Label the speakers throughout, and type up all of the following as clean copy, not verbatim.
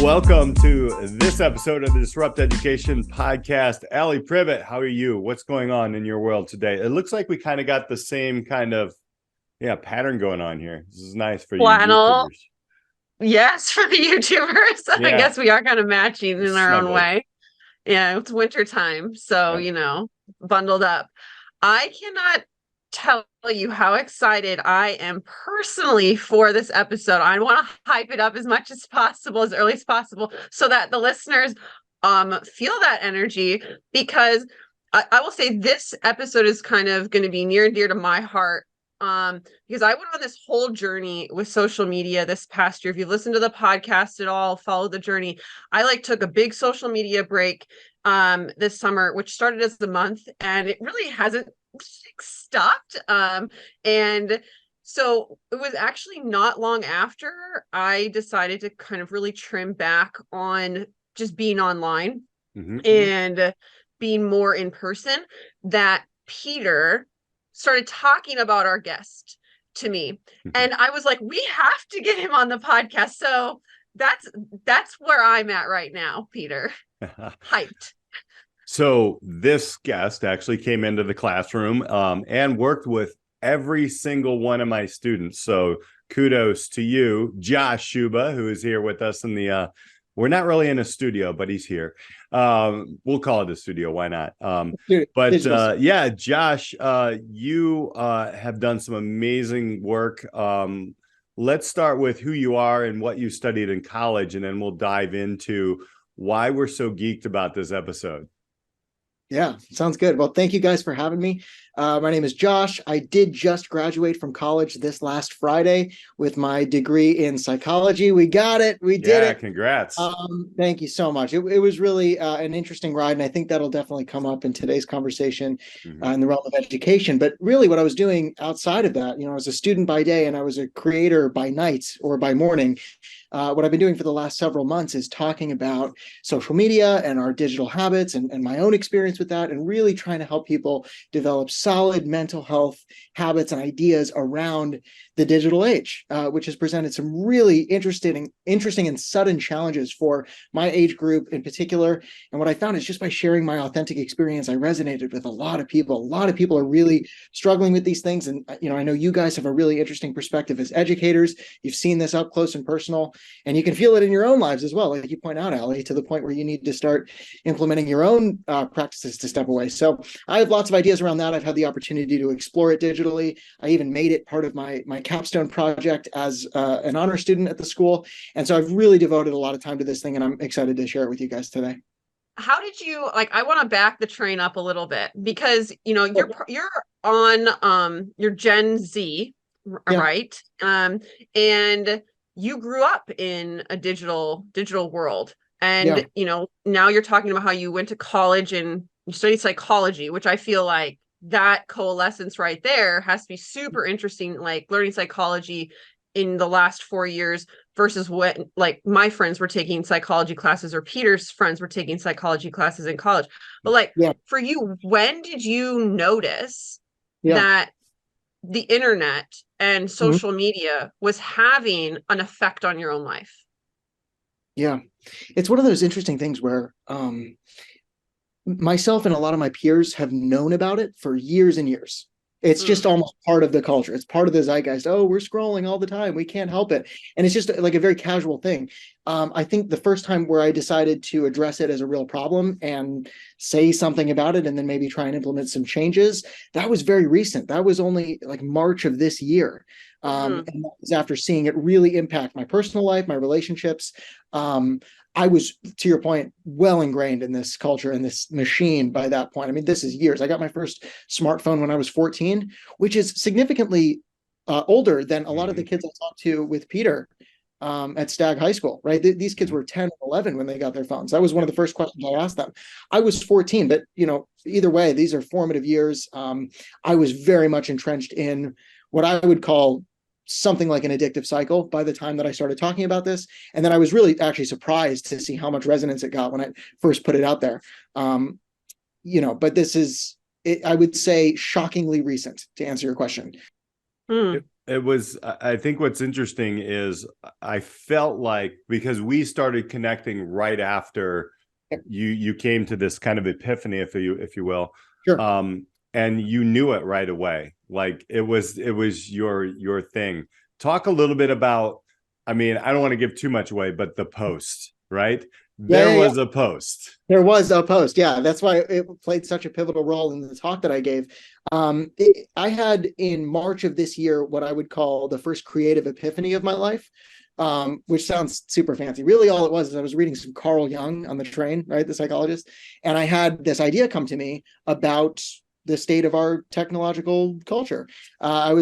Speaker 1: welcome to this episode of the Disrupt Education Podcast. Alli Privet, how are you? What's going on in your world today? It looks like we kind of got the same kind of pattern going on here. This is nice for you
Speaker 2: Flannel.
Speaker 1: YouTubers.
Speaker 2: Yes, for the YouTubers. I guess we are kind of matching in our own way. Yeah, it's winter time, so bundled up. I cannot tell you how excited I am personally for this episode. I want to hype it up as much as possible, as early as possible, so that the listeners feel that energy, because I will say this episode is kind of going to be near and dear to my heart. Because I went on this whole journey with social media this past year. If you listen to the podcast at all, follow the journey. I took a big social media break this summer, which started as a month, and it really hasn't stopped. And so it was actually not long after I decided to kind of really trim back on just being online and being more in person, that Peter started talking about our guest to me. And I was like, we have to get him on the podcast. So that's where I'm at right now, Peter. Hyped.
Speaker 1: So this guest actually came into the classroom and worked with every single one of my students. So kudos to you, Josh Czuba, who is here with us in the we're not really in a studio, but he's here. We'll call it a studio. Why not? Josh, you have done some amazing work. Let's start with who you are and what you studied in college, and then we'll dive into why we're so geeked about this episode.
Speaker 3: Yeah, sounds good. Well, thank you guys for having me. My name is Josh. I did just graduate from college this last Friday with my degree in psychology. We got it. We did it.
Speaker 1: Congrats.
Speaker 3: Thank you so much. It was really an interesting ride, and I think that'll definitely come up in today's conversation in the realm of education. But really what I was doing outside of that, I was a student by day and I was a creator by night or by morning. What I've been doing for the last several months is talking about social media and our digital habits and my own experience with that, and really trying to help people develop solid mental health habits and ideas around the digital age, which has presented some really interesting and sudden challenges for my age group in particular. And what I found is, just by sharing my authentic experience, I resonated with a lot of people. A lot of people are really struggling with these things. And, I know you guys have a really interesting perspective as educators. You've seen this up close and personal, and you can feel it in your own lives as well. Like you point out, Alli, to the point where you need to start implementing your own practices to step away. So I have lots of ideas around that. I've had the opportunity to explore it digitally. I even made it part of my capstone project as an honor student at the school. And so I've really devoted a lot of time to this thing, and I'm excited to share it with you guys today.
Speaker 2: How did you, I want to back the train up a little bit, because, you're on your Gen Z, right? And you grew up in a digital world. And, now you're talking about how you went to college and you studied psychology, which I feel like that coalescence right there has to be super interesting, like learning psychology in the last 4 years versus what, like, my friends were taking psychology classes, or Peter's friends were taking psychology classes in college. But for you, when did you notice that the internet and social media was having an effect on your own life?
Speaker 3: Yeah, it's one of those interesting things where myself and a lot of my peers have known about it for years and years. It's just almost part of the culture. It's part of the zeitgeist. Oh, we're scrolling all the time. We can't help it. And it's just like a very casual thing. I think the first time where I decided to address it as a real problem and say something about it, and then maybe try and implement some changes, that was very recent. That was only like March of this year. And that was after seeing it really impact my personal life, my relationships. I was, to your point, well ingrained in this culture and this machine by that point. I mean, this is years. I got my first smartphone when I was 14, which is significantly older than a lot of the kids I talked to with Peter at Stagg High School, right? These kids were 10 or 11 when they got their phones. That was one of the first questions I asked them. I was 14, but, either way, these are formative years. I was very much entrenched in what I would call something like an addictive cycle by the time that I started talking about this. And then I was really actually surprised to see how much resonance it got when I first put it out there. But this is, I would say, shockingly recent, to answer your question.
Speaker 1: It was, I think what's interesting is I felt like, because we started connecting right after you came to this kind of epiphany, if you will.
Speaker 3: Sure.
Speaker 1: And you knew it right away. Like it was your thing. Talk a little bit about, I mean, I don't want to give too much away, but the post, right? There was a post.
Speaker 3: There was a post. Yeah. That's why it played such a pivotal role in the talk that I gave. I had in March of this year what I would call the first creative epiphany of my life, which sounds super fancy. Really, all it was is I was reading some Carl Jung on the train, right? The psychologist. And I had this idea come to me about the state of our technological culture. I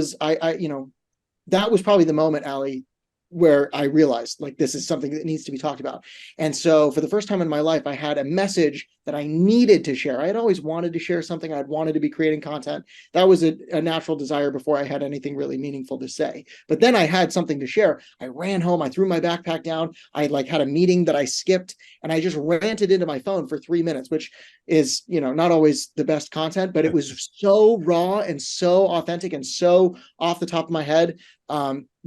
Speaker 3: that was probably the moment, Alli, where I realized like this is something that needs to be talked about. And so for the first time in my life, I had a message that I needed to share. I had always wanted to share something. I'd wanted to be creating content. That was a natural desire before I had anything really meaningful to say. But then I had something to share. I ran home. I threw my backpack down. I like had a meeting that I skipped, and I just ranted into my phone for 3 minutes, which is, not always the best content, but it was so raw and so authentic and so off the top of my head,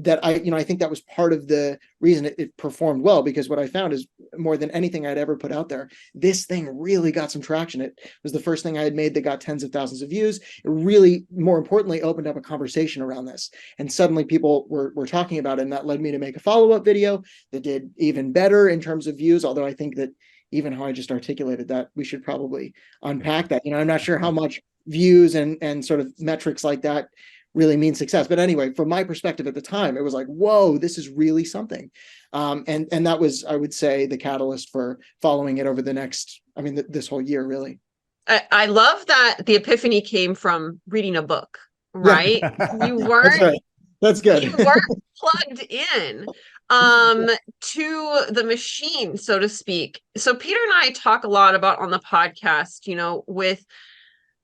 Speaker 3: that I think that was part of the reason it performed well, because what I found is more than anything I'd ever put out there, this thing really got some traction. It was the first thing I had made that got tens of thousands of views. It really, more importantly, opened up a conversation around this. And suddenly people were talking about it. And that led me to make a follow-up video that did even better in terms of views. Although I think that even how I just articulated that, we should probably unpack that. I'm not sure how much views and sort of metrics like that really mean success. But anyway, from my perspective at the time, it was like, whoa, this is really something. And that was, I would say, the catalyst for following it over the next, this whole year, really.
Speaker 2: I love that the epiphany came from reading a book, right?
Speaker 1: Yeah.
Speaker 2: You weren't,
Speaker 3: that's right. That's good.
Speaker 2: You weren't plugged in to the machine, so to speak. So Peter and I talk a lot about on the podcast, with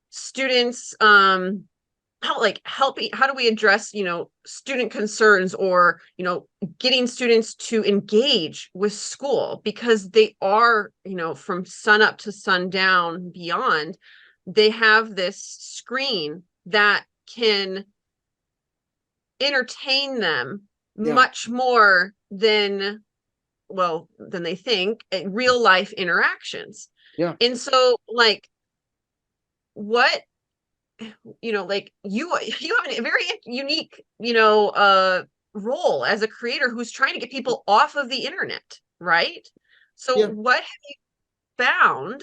Speaker 2: students, how do we address, student concerns, or, getting students to engage with school, because they are, from sun up to sundown beyond, they have this screen that can entertain them much more than they think real life interactions.
Speaker 3: Yeah.
Speaker 2: And so what, you have a very unique, role as a creator who's trying to get people off of the internet, right? So what have you found,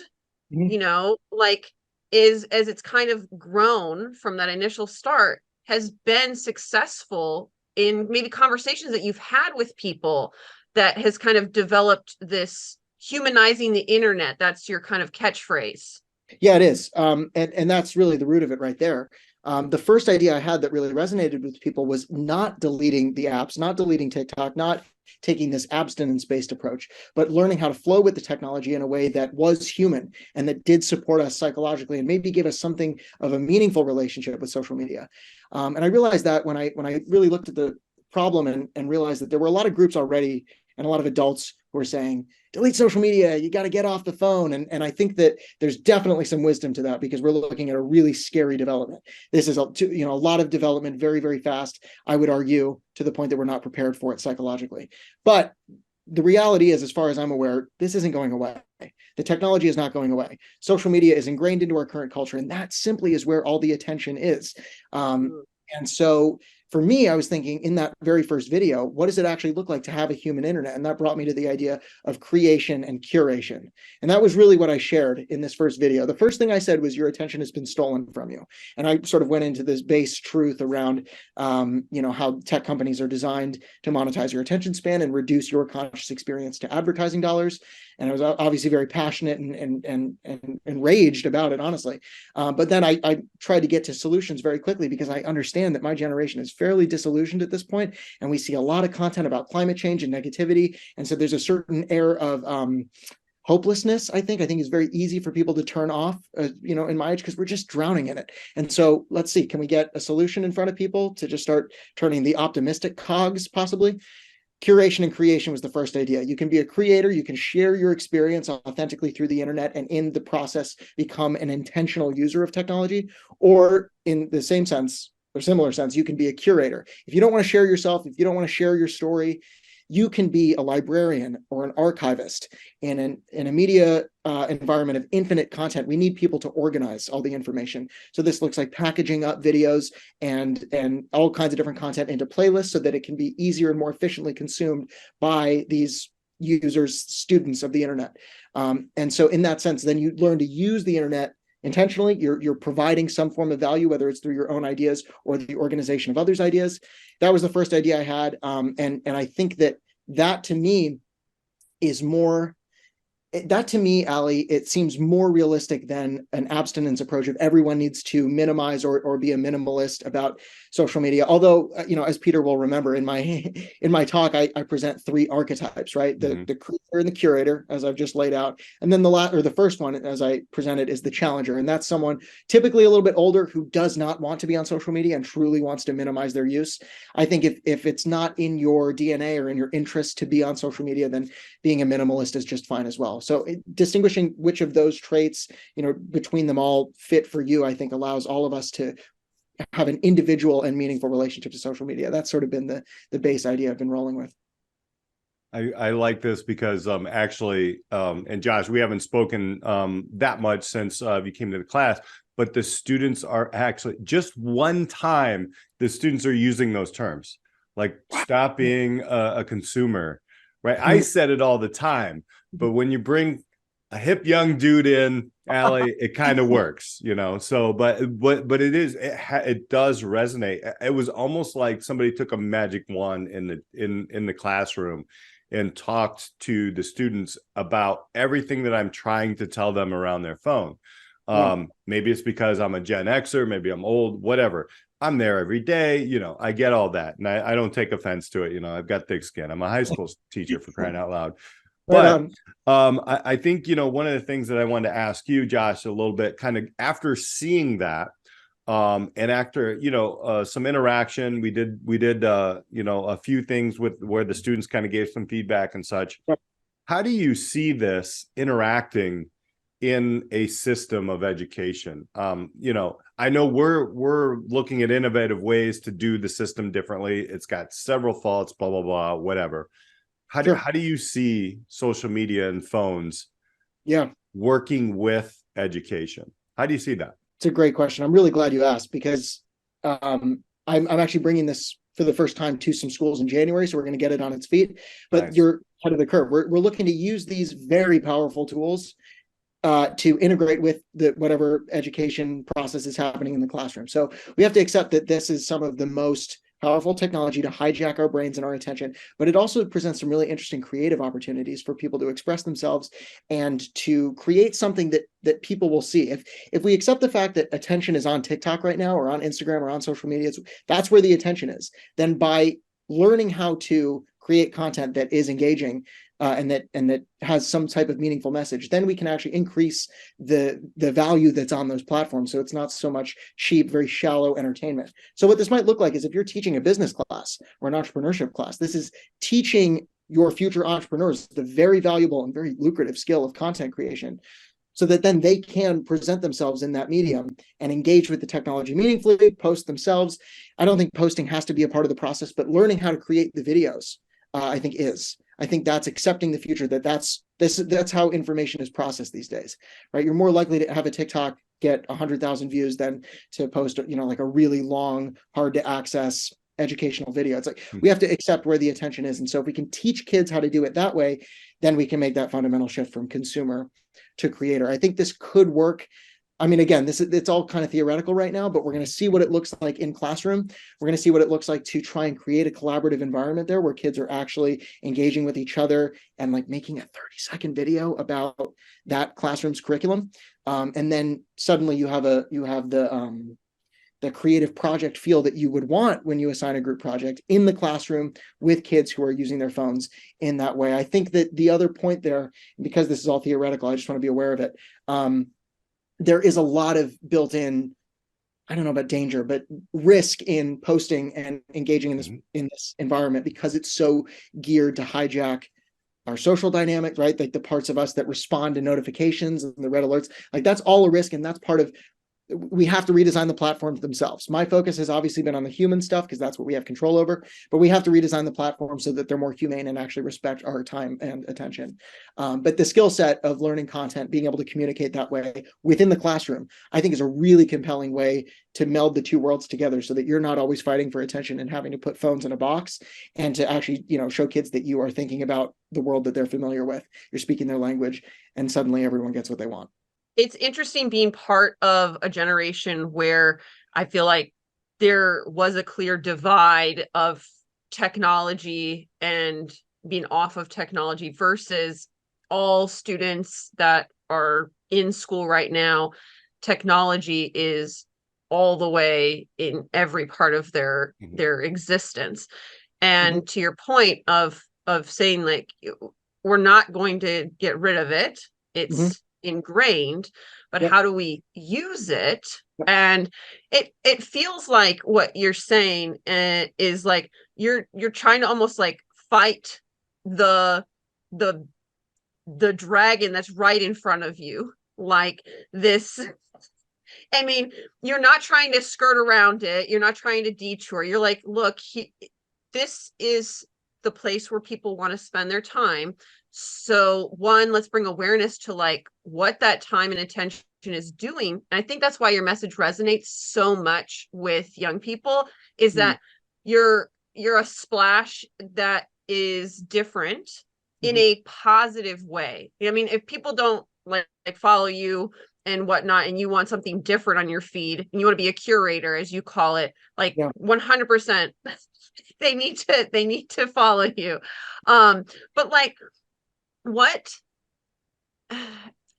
Speaker 2: is, as it's kind of grown from that initial start, has been successful in maybe conversations that you've had with people, that has kind of developed this humanizing the internet? That's your kind of catchphrase.
Speaker 3: Yeah, it is. And that's really the root of it right there. The first idea I had that really resonated with people was not deleting the apps, not deleting TikTok, not taking this abstinence-based approach, but learning how to flow with the technology in a way that was human and that did support us psychologically and maybe give us something of a meaningful relationship with social media. And I realized that when I really looked at the problem and realized that there were a lot of groups already and a lot of adults who are saying, delete social media, you got to get off the phone. And I think that there's definitely some wisdom to that, because we're looking at a really scary development. This is a lot of development very, very fast, I would argue, to the point that we're not prepared for it psychologically. But the reality is, as far as I'm aware, this isn't going away. The technology is not going away. Social media is ingrained into our current culture, and that simply is where all the attention is. And so for me, I was thinking in that very first video, what does it actually look like to have a human internet? And that brought me to the idea of creation and curation. And that was really what I shared in this first video. The first thing I said was, your attention has been stolen from you. And I sort of went into this base truth around, how tech companies are designed to monetize your attention span and reduce your conscious experience to advertising dollars. And I was obviously very passionate and enraged about it, honestly. But then I tried to get to solutions very quickly, because I understand that my generation is fairly disillusioned at this point, and we see a lot of content about climate change and negativity. And so there's a certain air of hopelessness, I think is very easy for people to turn off, in my age, because we're just drowning in it. And so let's see, can we get a solution in front of people to just start turning the optimistic cogs, possibly? Curation and creation was the first idea. You can be a creator, you can share your experience authentically through the internet, and in the process become an intentional user of technology. Or in the same sense, or similar sense, you can be a curator. If you don't want to share yourself, if you don't want to share your story, you can be a librarian or an archivist. In a media environment of infinite content, we need people to organize all the information. So this looks like packaging up videos and all kinds of different content into playlists so that it can be easier and more efficiently consumed by these users, students of the internet. And so in that sense, then you learn to use the internet intentionally. You're providing some form of value, whether it's through your own ideas or the organization of others' ideas. That was the first idea I had. And I think that to me is more, that to me, Alli, it seems more realistic than an abstinence approach of everyone needs to minimize or be a minimalist about social media. Although, as Peter will remember, in my talk, I present 3 archetypes, right? The creator and the curator, as I've just laid out. And then the first one, as I presented, is the challenger. And that's someone typically a little bit older who does not want to be on social media and truly wants to minimize their use. I think if it's not in your DNA or in your interest to be on social media, then being a minimalist is just fine as well. So distinguishing which of those traits, between them all fit for you, I think allows all of us to have an individual and meaningful relationship to social media. That's sort of been the base idea I've been rolling with.
Speaker 1: I like this because actually, and Josh, we haven't spoken that much since you came to the class, but the students are actually, just one time, the students are using those terms, like stop being a consumer, right? I said it all the time, but when you bring a hip young dude in, Alli, it kind of works, so, but it does resonate. It was almost like somebody took a magic wand in the classroom and talked to the students about everything that I'm trying to tell them around their phone. Maybe it's because I'm a Gen Xer, maybe I'm old, whatever. I'm there every day, I get all that. And I don't take offense to it. I've got thick skin. I'm a high school teacher, for crying out loud. But I think, one of the things that I wanted to ask you, Josh, a little bit, kind of after seeing that, and after, some interaction, we did a few things where the students kind of gave some feedback and such. How do you see this interacting in a system of education? I know we're looking at innovative ways to do the system differently. It's got several faults, blah, blah, blah, whatever. How do you see social media and phones working with education? How do you see that?
Speaker 3: It's a great question. I'm really glad you asked, because I'm actually bringing this for the first time to some schools in January, so we're going to get it on its feet. But nice. You're ahead of the curve. We're looking to use these very powerful tools to integrate with whatever education process is happening in the classroom. So we have to accept that this is some of the most powerful technology to hijack our brains and our attention, but it also presents some really interesting creative opportunities for people to express themselves and to create something that people will see. If we accept the fact that attention is on TikTok right now, or on Instagram, or on social media, that's where the attention is. Then by learning how to create content that is engaging and that has some type of meaningful message, then we can actually increase the value that's on those platforms. So it's not so much cheap, very shallow entertainment. So what this might look like is, if you're teaching a business class or an entrepreneurship class, this is teaching your future entrepreneurs the very valuable and very lucrative skill of content creation, so that then they can present themselves in that medium and engage with the technology meaningfully, post themselves. I don't think posting has to be a part of the process, but learning how to create the videos, I think that's accepting the future, that's how information is processed these days, right? You're more likely to have a TikTok get 100,000 views than to post, like a really long, hard to access educational video. It's like, we have to accept where the attention is. And so if we can teach kids how to do it that way, then we can make that fundamental shift from consumer to creator. I think this could work. I mean, again, it's all kind of theoretical right now, but we're going to see what it looks like in classroom. We're going to see what it looks like to try and create a collaborative environment there, where kids are actually engaging with each other and like making a 30-second video about that classroom's curriculum. And then suddenly you have the creative project feel that you would want when you assign a group project in the classroom with kids who are using their phones in that way. I think that the other point there, because this is all theoretical, I just want to be aware of it. There is a lot of built-in, I don't know about danger, but risk in posting and engaging in this environment, because it's so geared to hijack our social dynamic, right? Like the parts of us that respond to notifications and the red alerts, like that's all a risk. And that's part of we have to redesign the platforms themselves. My focus has obviously been on the human stuff because that's what we have control over, but we have to redesign the platform so that they're more humane and actually respect our time and attention. But the skill set of learning content, being able to communicate that way within the classroom, I think is a really compelling way to meld the two worlds together so that you're not always fighting for attention and having to put phones in a box, and to actually, show kids that you are thinking about the world that they're familiar with. You're speaking their language, and suddenly everyone gets what they want.
Speaker 2: It's interesting being part of a generation where I feel like there was a clear divide of technology and being off of technology versus all students that are in school right now. Technology is all the way in every part of their existence. And to your point of saying, like, we're not going to get rid of it. It's ingrained, but how do we use it? And it feels like what you're saying is like you're trying to almost like fight the dragon that's right in front of you, like this. I mean, you're not trying to skirt around it, you're not trying to detour, you're like, look, this is the place where people want to spend their time. So one, let's bring awareness to like what that time and attention is doing. And I think that's why your message resonates so much with young people, is that you're a splash that is different in a positive way. I mean, if people don't like follow you and whatnot, and you want something different on your feed, and you want to be a curator, as you call it, like 100%, they need to follow you. But like,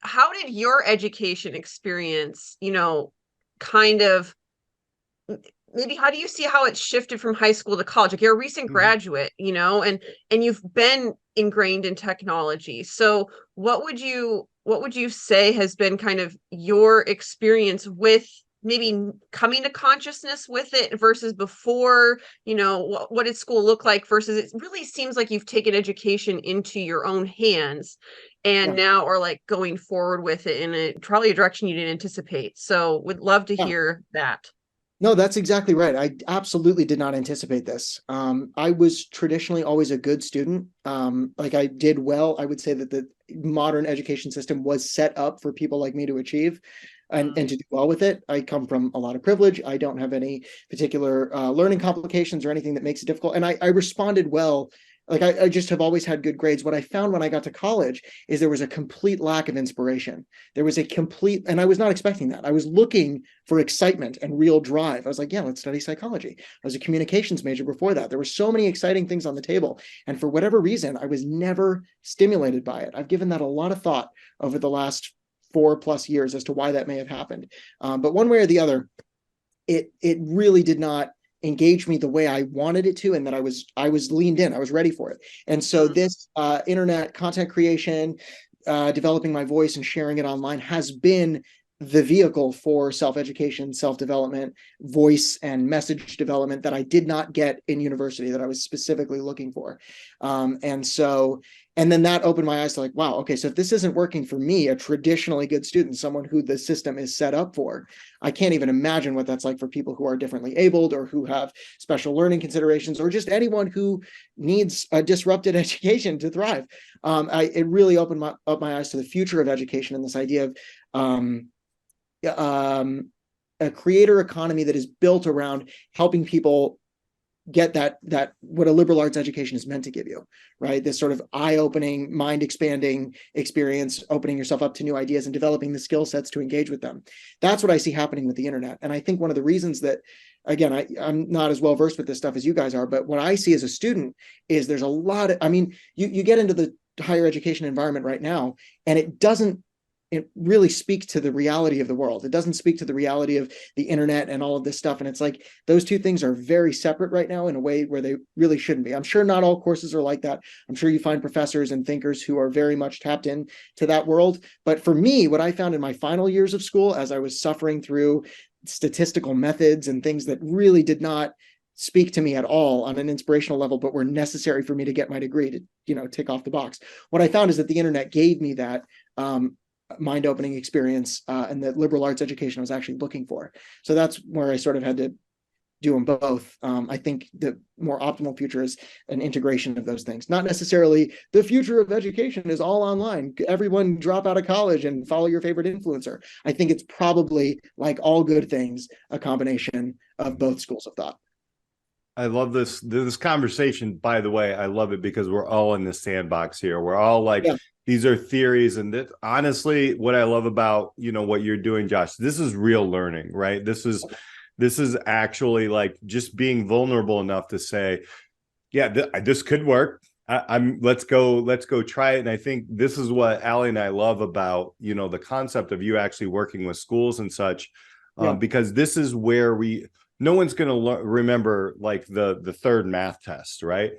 Speaker 2: how did your education experience, kind of, maybe how do you see how it shifted from high school to college? Like, you're a recent graduate, and you've been ingrained in technology. So what would you say has been kind of your experience with maybe coming to consciousness with it versus before? What did school look like versus it really seems like you've taken education into your own hands and now are like going forward with it in probably a direction you didn't anticipate. So would love to hear that.
Speaker 3: No, that's exactly right. I absolutely did not anticipate this. I was traditionally always a good student. Like, I did well. I would say that the modern education system was set up for people like me to achieve and to do well with it. I come from a lot of privilege. I don't have any particular learning complications or anything that makes it difficult. And I responded well. Like, I just have always had good grades. What I found when I got to college is there was a complete lack of inspiration. There was and I was not expecting that. I was looking for excitement and real drive. I was like, yeah, let's study psychology. I was a communications major before that. There were so many exciting things on the table. And for whatever reason, I was never stimulated by it. I've given that a lot of thought over the last 4+ years as to why that may have happened. But one way or the other, it really did not engage me the way I wanted it to, and that I was leaned in, I was ready for it. And so this internet content creation, developing my voice and sharing it online has been the vehicle for self-education, self-development, voice and message development that I did not get in university, that I was specifically looking for. And then that opened my eyes to like, wow, okay, so if this isn't working for me, a traditionally good student, someone who the system is set up for, I can't even imagine what that's like for people who are differently abled or who have special learning considerations, or just anyone who needs a disrupted education to thrive. It really opened up my eyes to the future of education and this idea of a creator economy that is built around helping people get that what a liberal arts education is meant to give you, right? This sort of eye-opening, mind-expanding experience, opening yourself up to new ideas and developing the skill sets to engage with them. That's what I see happening with the internet. And I think one of the reasons that, again, I'm not as well versed with this stuff as you guys are, but what I see as a student is there's a lot of, you get into the higher education environment right now, and it really speaks to the reality of the world. It doesn't speak to the reality of the internet and all of this stuff. And it's like those two things are very separate right now in a way where they really shouldn't be. I'm sure not all courses are like that. I'm sure you find professors and thinkers who are very much tapped in to that world. But for me, what I found in my final years of school, as I was suffering through statistical methods and things that really did not speak to me at all on an inspirational level, but were necessary for me to get my degree to, tick off the box. What I found is that the internet gave me that mind-opening experience and the liberal arts education I was actually looking for. So that's where I sort of had to do them both. I think the more optimal future is an integration of those things. Not necessarily the future of education is all online. Everyone drop out of college and follow your favorite influencer. I think it's probably, like all good things, a combination of both schools of thought.
Speaker 1: I love this conversation, by the way. I love it because we're all in the sandbox here. We're all like, these are theories. And that, honestly, what I love about, what you're doing, Josh, this is real learning, right? This is actually like just being vulnerable enough to say, yeah, this could work. Let's go try it. And I think this is what Alli and I love about, the concept of you actually working with schools and such, because this is where no one's going to remember like the third math test, right?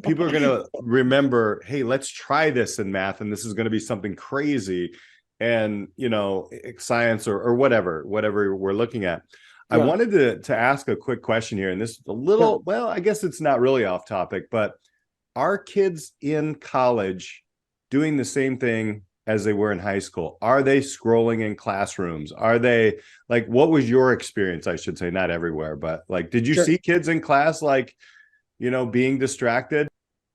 Speaker 1: People are going to remember, hey, let's try this in math. And this is going to be something crazy. And, science or whatever we're looking at. I wanted to ask a quick question here, and this is a little, well, I guess it's not really off topic, but are kids in college doing the same thing as they were in high school? Are they scrolling in classrooms? Are they like, what was your experience? I should say, not everywhere, but like, did you see kids in class, like, being distracted?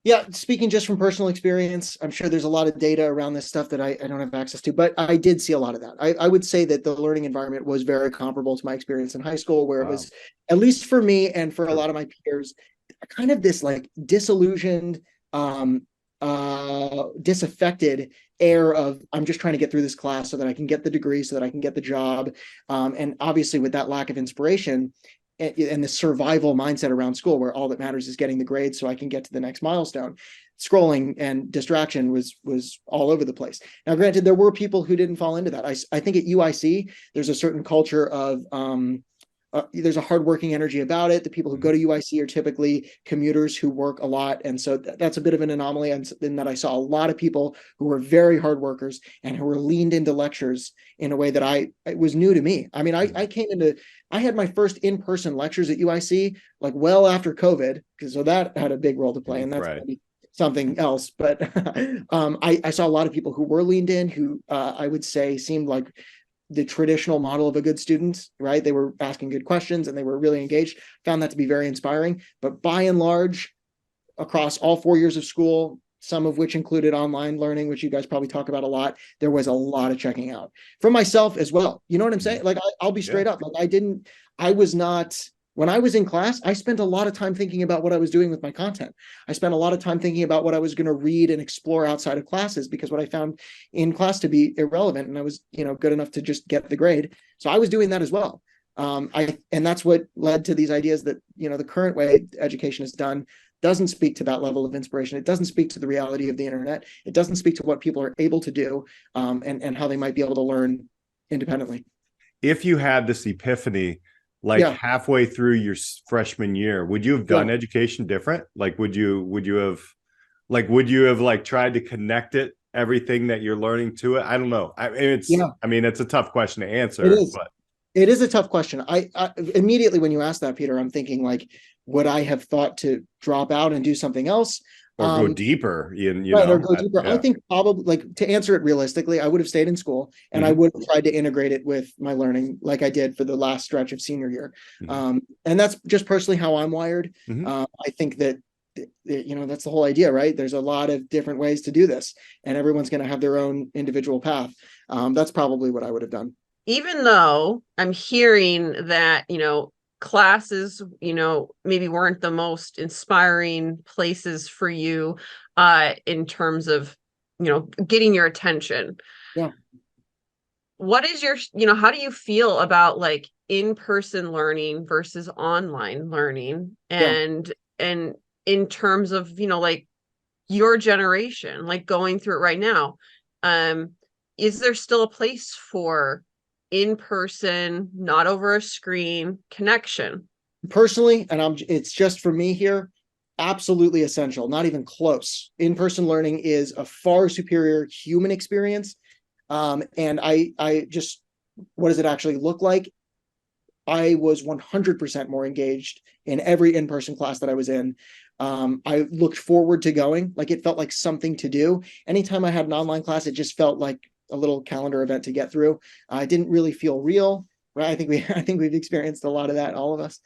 Speaker 3: Yeah, speaking just from personal experience, I'm sure there's a lot of data around this stuff that I don't have access to, but I did see a lot of that. I would say that the learning environment was very comparable to my experience in high school, where it was, at least for me and for a lot of my peers, kind of this like disillusioned, disaffected air of, I'm just trying to get through this class so that I can get the degree, so that I can get the job. And obviously with that lack of inspiration, and the survival mindset around school, where all that matters is getting the grades so I can get to the next milestone, scrolling and distraction was all over the place. Now, granted, there were people who didn't fall into that. I think at UIC, there's a certain culture of, there's a hardworking energy about it. The people who go to UIC are typically commuters who work a lot. And so that's a bit of an anomaly in that I saw a lot of people who were very hard workers and who were leaned into lectures in a way that it was new to me. I mean, I had my first in-person lectures at UIC, like well after COVID, so that had a big role to play. And that's something else. But I saw a lot of people who were leaned in, who I would say seemed like the traditional model of a good student, right? They were asking good questions and they were really engaged. Found that to be very inspiring. But by and large, across all 4 years of school, some of which included online learning, which you guys probably talk about a lot, there was a lot of checking out for myself as well. You know what I'm saying? Like, I'll be straight up. Like, when I was in class, I spent a lot of time thinking about what I was doing with my content. I spent a lot of time thinking about what I was going to read and explore outside of classes, because what I found in class to be irrelevant, and I was, good enough to just get the grade. So I was doing that as well. And that's what led to these ideas that, the current way education is done doesn't speak to that level of inspiration. It doesn't speak to the reality of the internet. It doesn't speak to what people are able to do, and how they might be able to learn independently.
Speaker 1: If you had this epiphany, halfway through your freshman year, would you have done education different? Like, would you have tried to connect everything that you're learning to it? I don't know. It's a tough question to answer.
Speaker 3: It is a tough question. I immediately, when you ask that, Peter, I'm thinking like, would I have thought to drop out and do something else?
Speaker 1: Or go deeper,
Speaker 3: or go deeper. Yeah. I think probably, like, to answer it realistically, I would have stayed in school and I would have tried to integrate it with my learning, like I did for the last stretch of senior year. And that's just personally how I'm wired. I think that, that's the whole idea, right? There's a lot of different ways to do this, and everyone's going to have their own individual path. That's probably what I would have done.
Speaker 2: Even though I'm hearing that, classes, maybe weren't the most inspiring places for you in terms of, getting your attention.
Speaker 3: Yeah.
Speaker 2: What is your, how do you feel about like in-person learning versus online learning? And in terms of, like your generation, like going through it right now, is there still a place for in-person, not over a screen connection?
Speaker 3: Personally, and it's just for me here, absolutely essential, not even close. In-person learning is a far superior human experience. And I just, what does it actually look like? I was 100% more engaged in every in-person class that I was in. I looked forward to going, like it felt like something to do. Anytime I had an online class, it just felt like a little calendar event to get through. It didn't really feel real, right? I think we've experienced a lot of that, all of us.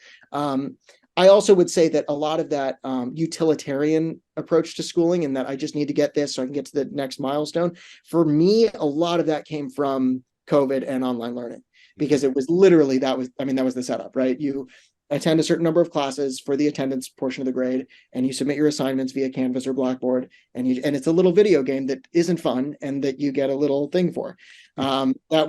Speaker 3: I also would say that a lot of that utilitarian approach to schooling, and that I just need to get this so I can get to the next milestone. For me, a lot of that came from COVID and online learning, because it was literally, that was the setup, right? You attend a certain number of classes for the attendance portion of the grade, and you submit your assignments via Canvas or Blackboard, and it's a little video game that isn't fun and that you get a little thing for. That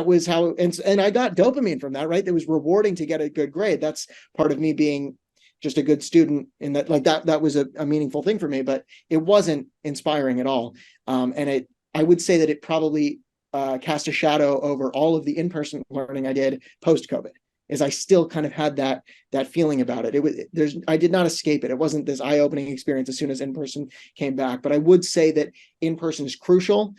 Speaker 3: was how, and I got dopamine from that, right? It was rewarding to get a good grade. That's part of me being just a good student, in that, like, that was a meaningful thing for me, but it wasn't inspiring at all. I would say that it probably cast a shadow over all of the in-person learning I did post-COVID. Is I still kind of had that feeling about it. I did not escape it. It wasn't this eye-opening experience as soon as in-person came back. But I would say that in-person is crucial.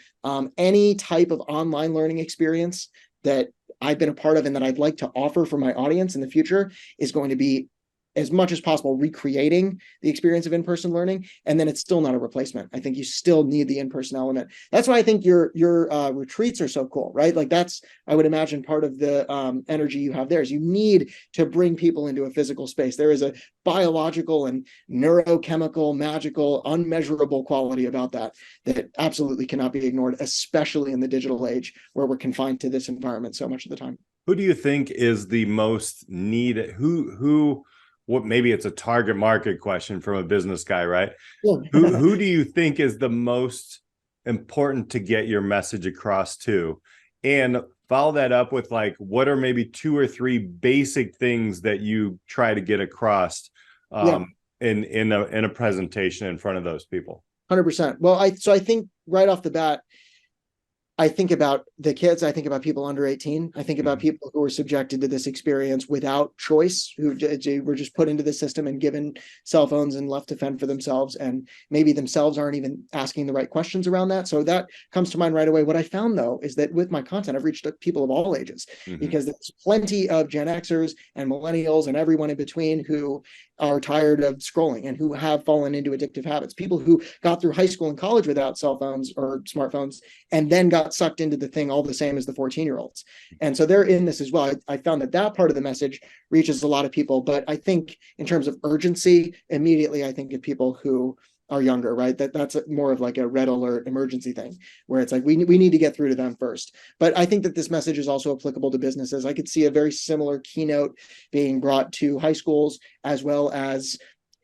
Speaker 3: Any type of online learning experience that I've been a part of and that I'd like to offer for my audience in the future is going to be, as much as possible, recreating the experience of in-person learning. And then it's still not a replacement. I think you still need the in-person element. That's why I think your retreats are so cool, right? Like, that's, I would imagine, part of the energy you have there is you need to bring people into a physical space. There is a biological and neurochemical, magical, unmeasurable quality about that absolutely cannot be ignored, especially in the digital age where we're confined to this environment so much of the time.
Speaker 1: Who do you think is the most needed? What, maybe it's a target market question from a business guy, right?
Speaker 3: Yeah.
Speaker 1: Who do you think is the most important to get your message across to? And follow that up with, like, what are maybe 2 or 3 basic things that you try to get across in a presentation in front of those people?
Speaker 3: 100%. Well, I think right off the bat, I think about the kids. I think about people under 18. I think about people who were subjected to this experience without choice, who were just put into the system and given cell phones and left to fend for themselves, and maybe themselves aren't even asking the right questions around that. So that comes to mind right away. What I found, though, is that with my content, I've reached people of all ages, because there's plenty of Gen Xers and millennials and everyone in between who are tired of scrolling and who have fallen into addictive habits. People who got through high school and college without cell phones or smartphones and then got sucked into the thing all the same as the 14-year-olds. And so they're in this as well. I found that part of the message reaches a lot of people. But I think in terms of urgency, immediately I think of people who are younger, right? That's more of like a red alert emergency thing, where it's like we need to get through to them first. But I think that this message is also applicable to businesses. I could see a very similar keynote being brought to high schools as well as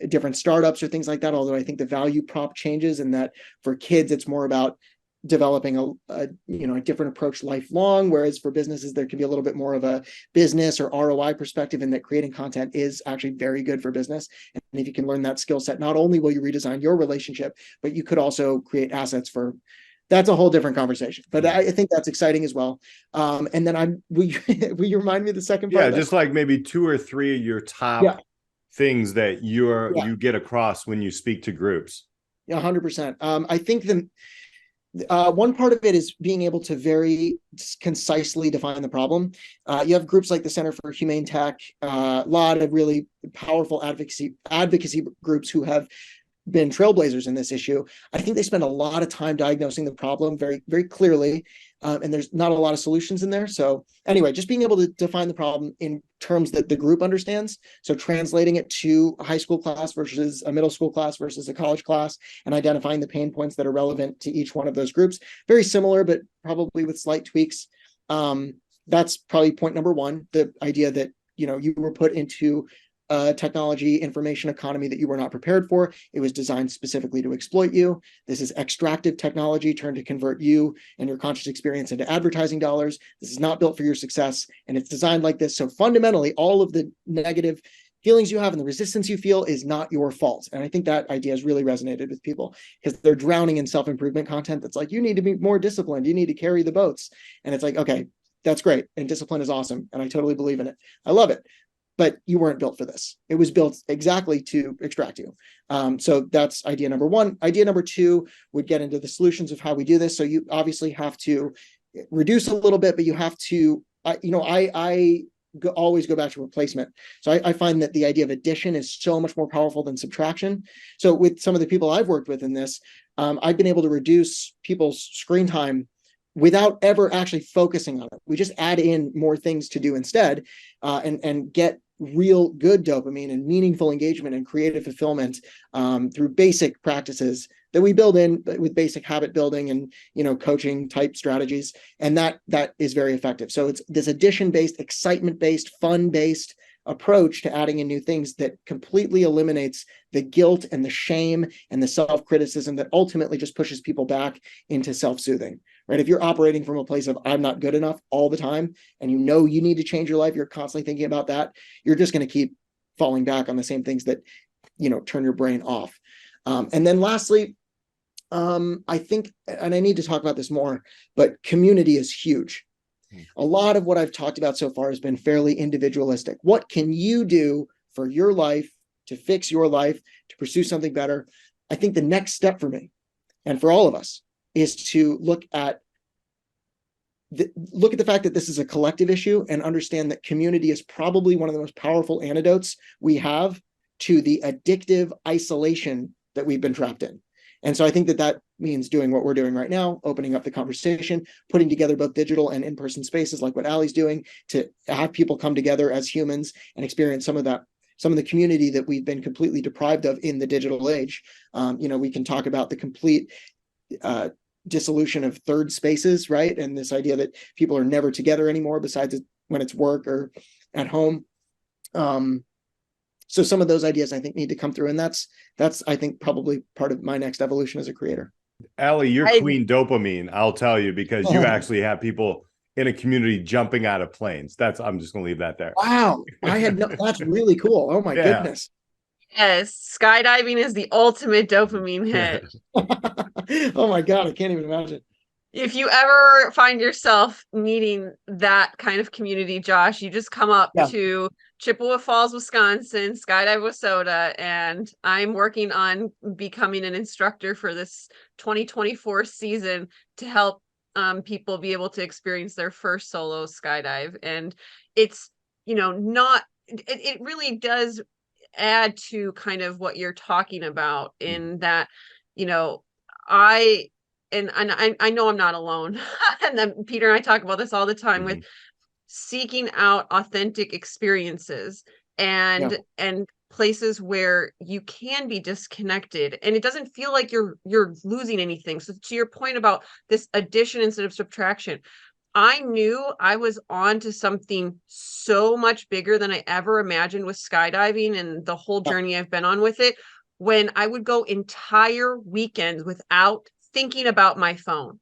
Speaker 3: different startups or things like that. Although I think the value prop changes, in that for kids, it's more about developing a different approach lifelong, whereas for businesses there can be a little bit more of a business or ROI perspective, in that creating content is actually very good for business. And if you can learn that skill set, not only will you redesign your relationship, but you could also create assets for, that's a whole different conversation. But I think that's exciting as well. And then will you remind me of the second part?
Speaker 1: Yeah, just like maybe 2 or 3 of your top things that you get across when you speak to groups.
Speaker 3: Yeah, 100%. I think one part of it is being able to very concisely define the problem. You have groups like the Center for Humane Tech, a lot of really powerful advocacy groups who have been trailblazers in this issue. I think they spend a lot of time diagnosing the problem very, very clearly, and there's not a lot of solutions in there. So anyway, just being able to define the problem in terms that the group understands. So translating it to a high school class versus a middle school class versus a college class, and identifying the pain points that are relevant to each one of those groups. Very similar, but probably with slight tweaks. That's probably point number one, the idea that, you were put into technology information economy that you were not prepared for. It was designed specifically to exploit you. This is extractive technology turned to convert you and your conscious experience into advertising dollars. This is not built for your success, and it's designed like this. So fundamentally, all of the negative feelings you have and the resistance you feel is not your fault. And I think that idea has really resonated with people, because they're drowning in self-improvement content that's like, you need to be more disciplined, you need to carry the boats. And it's like, okay, that's great, and discipline is awesome, and I totally believe in it. I love it. But you weren't built for this. It was built exactly to extract you. So that's idea number one. Idea number two would get into the solutions of how we do this. So you obviously have to reduce a little bit, but you have to, always go back to replacement. So I find that the idea of addition is so much more powerful than subtraction. So with some of the people I've worked with in this, I've been able to reduce people's screen time without ever actually focusing on it. We just add in more things to do instead, and get real good dopamine and meaningful engagement and creative fulfillment through basic practices that we build in with basic habit building and, coaching type strategies. And that is very effective. So it's this addition-based, excitement-based, fun-based approach to adding in new things that completely eliminates the guilt and the shame and the self-criticism that ultimately just pushes people back into self-soothing, right? If you're operating from a place of I'm not good enough all the time, and you need to change your life, you're constantly thinking about that, you're just going to keep falling back on the same things that, turn your brain off. And then lastly, I think, and I need to talk about this more, but community is huge. A lot of what I've talked about so far has been fairly individualistic. What can you do for your life to fix your life, to pursue something better? I think the next step for me and for all of us is to look at the fact that this is a collective issue and understand that community is probably one of the most powerful antidotes we have to the addictive isolation that we've been trapped in. And so I think that means doing what we're doing right now, opening up the conversation, putting together both digital and in-person spaces like what Alli's doing, to have people come together as humans and experience some of the community that we've been completely deprived of in the digital age. We can talk about the complete dissolution of third spaces, right? And this idea that people are never together anymore besides when it's work or at home. So some of those ideas I think need to come through, and that's I think probably part of my next evolution as a creator.
Speaker 1: Alli, you're queen dopamine, I'll tell you, because you actually have people in a community jumping out of planes. I'm just gonna leave that there.
Speaker 3: Wow, that's really cool. Oh my goodness.
Speaker 2: Yes, skydiving is the ultimate dopamine hit.
Speaker 3: Oh my God, I can't even imagine.
Speaker 2: If you ever find yourself needing that kind of community, Josh, you just come up to Chippewa Falls, Wisconsin, Skydive with Soda, and I'm working on becoming an instructor for this 2024 season to help people be able to experience their first solo skydive. And it's, it really does add to kind of what you're talking about in that, I know I'm not alone. And then Peter and I talk about this all the time with seeking out authentic experiences and places where you can be disconnected and it doesn't feel like you're losing anything. So to your point about this addition instead of subtraction, I knew I was on to something so much bigger than I ever imagined with skydiving and the whole journey I've been on with it, when I would go entire weekends without thinking about my phone.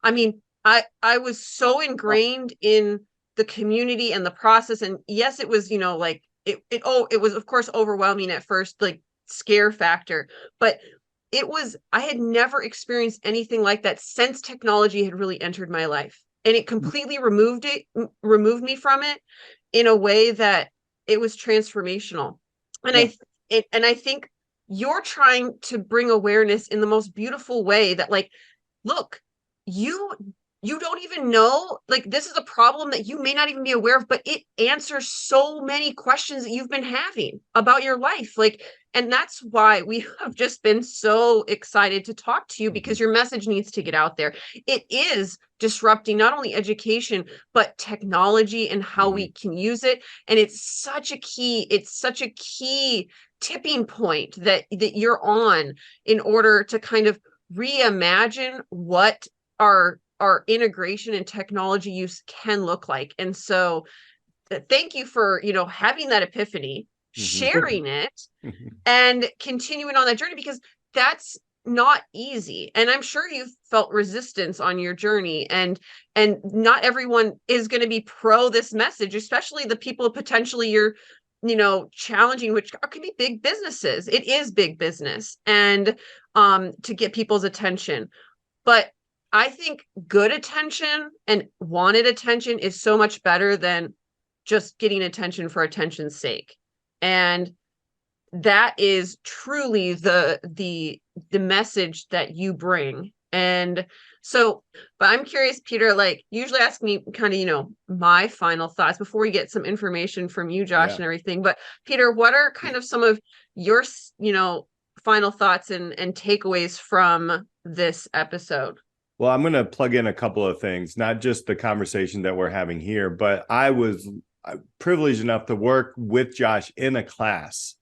Speaker 2: I mean, I was so ingrained in the community and the process. And yes, it was, it was of course overwhelming at first, like scare factor, but I had never experienced anything like that since technology had really entered my life. And it completely removed me from it in a way that it was transformational. And I think you're trying to bring awareness in the most beautiful way that, like, look, you don't even know, like, this is a problem that you may not even be aware of, but it answers so many questions that you've been having about your life. Like, and that's why we have just been so excited to talk to you, because your message needs to get out there. It is disrupting not only education, but technology and how we can use it. And it's such a key tipping point that you're on in order to kind of reimagine what our integration and technology use can look like. And so thank you for, having that epiphany, sharing it, and continuing on that journey, because that's not easy. And I'm sure you've felt resistance on your journey, and not everyone is going to be pro this message, especially the people potentially you're challenging, which can be big businesses. It is big business, and to get people's attention. But I think good attention and wanted attention is so much better than just getting attention for attention's sake. And that is truly the message that you bring. And so, but I'm curious, Peter, like, usually ask me kind of, my final thoughts before we get some information from you, Josh, and everything. But Peter, what are kind of some of your, final thoughts and takeaways from this episode?
Speaker 1: Well, I'm going to plug in a couple of things, not just the conversation that we're having here, but I was privileged enough to work with Josh in a class.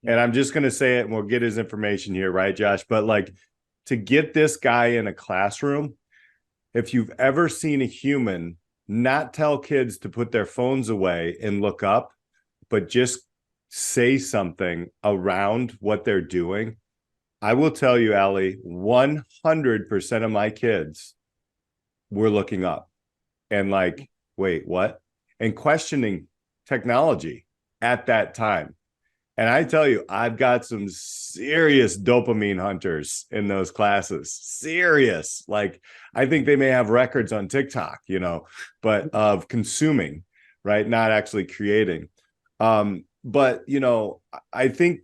Speaker 1: And I'm just going to say it and we'll get his information here, right, Josh? But like, to get this guy in a classroom, if you've ever seen a human not tell kids to put their phones away and look up, but just say something around what they're doing, I will tell you, Alli, 100% of my kids were looking up and like, wait, what? And questioning technology at that time. And I tell you, I've got some serious dopamine hunters in those classes. Serious. Like, I think they may have records on TikTok, you know, but of consuming, right? Not actually creating. But, you know, I think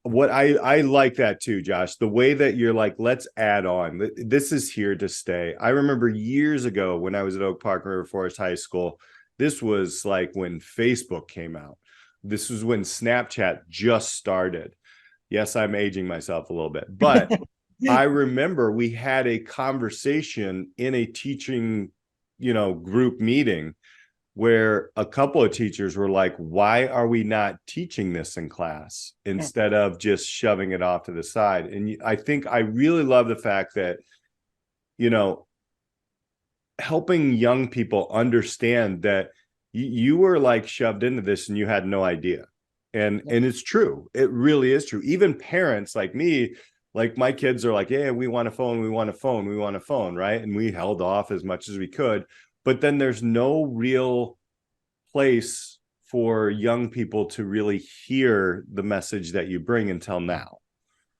Speaker 1: what I like that too, Josh, the way that you're like, let's add on. This is here to stay. I remember years ago when I was at Oak Park River Forest High School, this was like when Facebook came out. This was when Snapchat just started. Yes, I'm aging myself a little bit, but I remember we had a conversation in a teaching, you know, group meeting where a couple of teachers were like, why are we not teaching this in class instead of just shoving it off to the side? And I think I really love the fact that, you know, helping young people understand that you were like shoved into this and you had no idea. And it's true. It really is true. Even parents like me, like my kids are like, yeah, we want a phone, we want a phone, we want a phone, right? And we held off as much as we could. But then there's no real place for young people to really hear the message that you bring until now.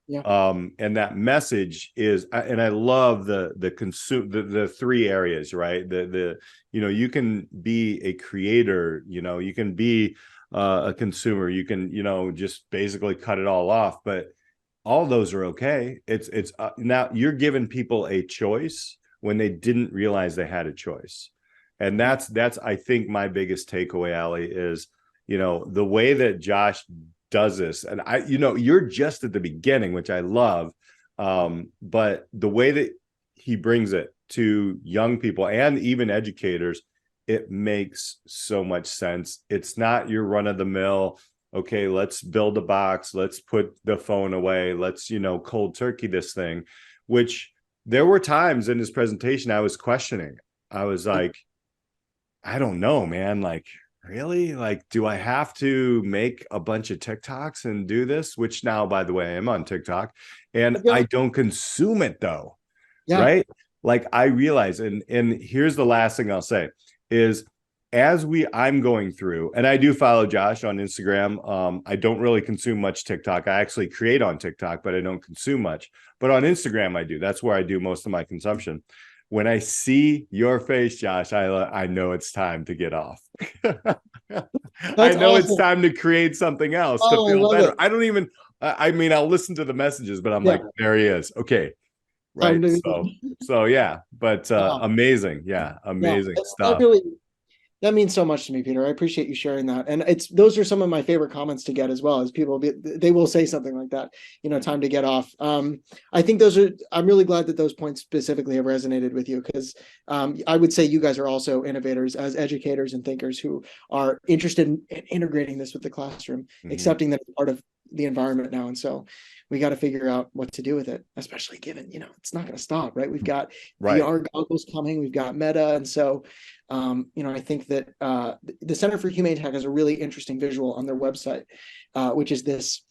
Speaker 1: Yeah. And that message is, and I love the three areas, right? You know, you can be a creator, you know, you can be a consumer, you can, you know, just basically cut it all off, but all those are okay. It's now you're giving people a choice when they didn't realize they had a choice. And that's, I think my biggest takeaway, Alli, is, you know, the way that Josh does this. And you know, you're just at the beginning, which I love. But the way that he brings it to young people and even educators, it makes so much sense. It's not your run of the mill. Okay, let's build a box. Let's put the phone away. Let's, you know, cold turkey this thing, which there were times in his presentation I was questioning. I was like, I don't know, man. Like, really? Like, do I have to make a bunch of TikToks and do this? Which now, by the way, I'm on TikTok and I don't consume it though. Yeah. Right? Like I realize, and here's the last thing I'll say is I'm going through, and I do follow Josh on Instagram. I don't really consume much TikTok. I actually create on TikTok, but I don't consume much. But on Instagram, I do. That's where I do most of my consumption. When I see your face, Josh, I know it's time to get off. I know awesome. It's time to create something else to feel better. I don't even, I mean, I'll listen to the messages, but I'm like, there he is. Okay. Right. So yeah, but amazing. Yeah. Amazing stuff.
Speaker 3: That means so much to me, Peter. I appreciate you sharing that. And those are some of my favorite comments to get as well, as people they will say something like that, you know, time to get off. I think I'm really glad that those points specifically have resonated with you, because I would say you guys are also innovators as educators and thinkers who are interested in integrating this with the classroom, accepting that it's part of the environment now. And so we got to figure out what to do with it, especially given, you know, it's not going to stop, right? We've got VR goggles coming, we've got Meta. And so, you know, I think that the Center for Humane Tech has a really interesting visual on their website, which is this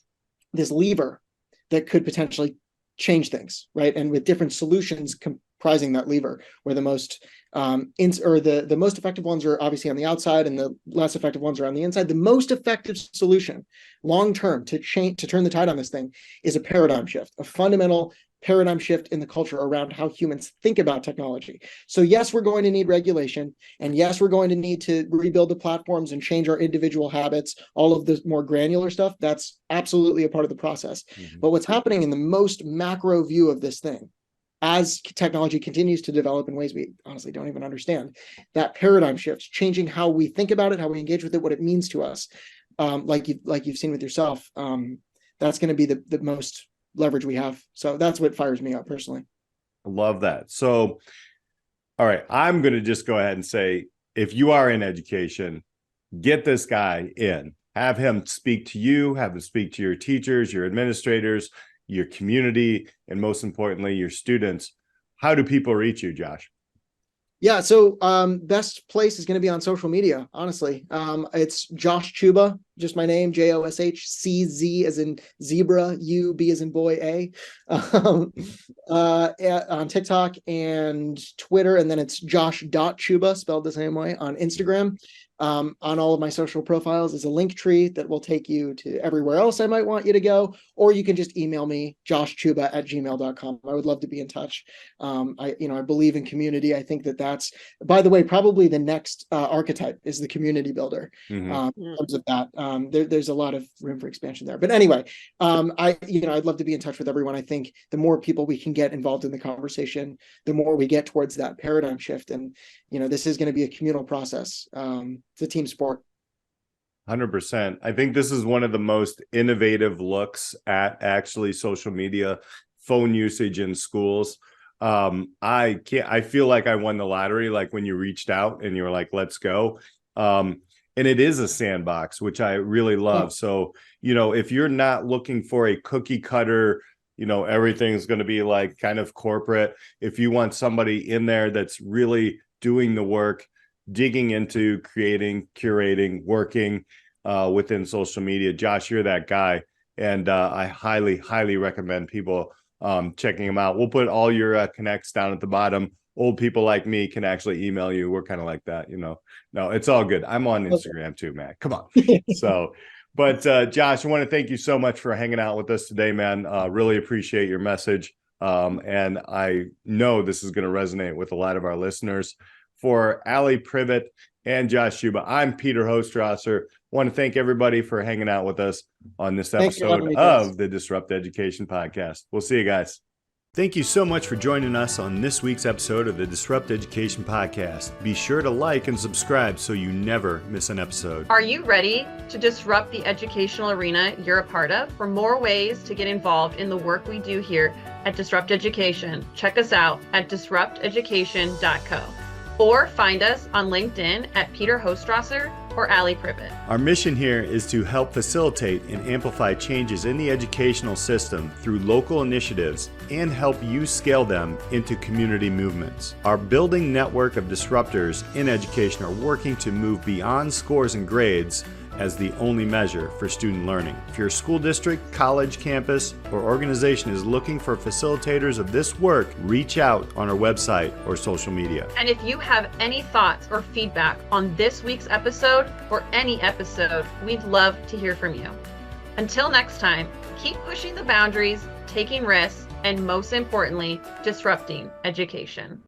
Speaker 3: lever that could potentially change things, right? And with different solutions comprising that lever, where the most the most effective ones are obviously on the outside and the less effective ones are on the inside. The most effective solution long term to turn the tide on this thing is a paradigm shift, a fundamental paradigm shift in the culture around how humans think about technology. So yes, we're going to need regulation, and yes, we're going to need to rebuild the platforms and change our individual habits, all of the more granular stuff. That's absolutely a part of the process. But what's happening in the most macro view of this thing, as technology continues to develop in ways we honestly don't even understand, that paradigm shift, changing how we think about it, how we engage with it, what it means to us, like you've seen with yourself, that's going to be the most leverage we have. So that's what fires me up personally.
Speaker 1: Love that. So, all right, I'm going to just go ahead and say, if you are in education, get this guy in. Have him speak to you, have him speak to your teachers, your administrators, your community, and most importantly, your students. How do people reach you, Josh?
Speaker 3: Yeah, so best place is going to be on social media, honestly. It's Josh Czuba, just my name, JoshCZ as in zebra, UB as in boy, A, on TikTok and Twitter. And then it's Josh.Czuba, spelled the same way, on Instagram. On all of my social profiles is a link tree that will take you to everywhere else I might want you to go, or you can just email me, joshczuba@gmail.com. I would love to be in touch. I believe in community. I think that's, by the way, probably the next archetype is the community builder. In terms of that, there's a lot of room for expansion there. But anyway, I'd love to be in touch with everyone. I think the more people we can get involved in the conversation, the more we get towards that paradigm shift. And this is going to be a communal process. It's a team sport.
Speaker 1: 100%. I think this is one of the most innovative looks at actually social media, phone usage in schools. I feel like I won the lottery, like when you reached out and you were like, let's go. And it is a sandbox, which I really love. Yeah. So, if you're not looking for a cookie cutter, everything's going to be like kind of corporate. If you want somebody in there that's really doing the work, digging into creating, curating, working within social media, Josh, you're that guy. And I highly, highly recommend people checking them out. We'll put all your connects down at the bottom. Old people like me can actually email you. We're kind of like that, No, it's all good. I'm on Instagram too, man. Come on. But Josh, I want to thank you so much for hanging out with us today, man. Really appreciate your message. And I know this is going to resonate with a lot of our listeners. For Alli Privet and Josh Czuba, I'm Peter Hostrawser. Want to thank everybody for hanging out with us on this episode of the Disrupt Education Podcast. We'll see you guys. Thank you so much for joining us on this week's episode of the Disrupt Education Podcast. Be sure to like and subscribe so you never miss an episode.
Speaker 2: Are you ready to disrupt the educational arena you're a part of? For more ways to get involved in the work we do here at Disrupt Education, check us out at disrupteducation.co. or find us on LinkedIn at Peter Hostrawser or Alli Privet.
Speaker 1: Our mission here is to help facilitate and amplify changes in the educational system through local initiatives and help you scale them into community movements. Our building network of disruptors in education are working to move beyond scores and grades as the only measure for student learning. If your school district, college, campus, or organization is looking for facilitators of this work, reach out on our website or social media.
Speaker 2: And if you have any thoughts or feedback on this week's episode or any episode, we'd love to hear from you. Until next time, keep pushing the boundaries, taking risks, and most importantly, disrupting education.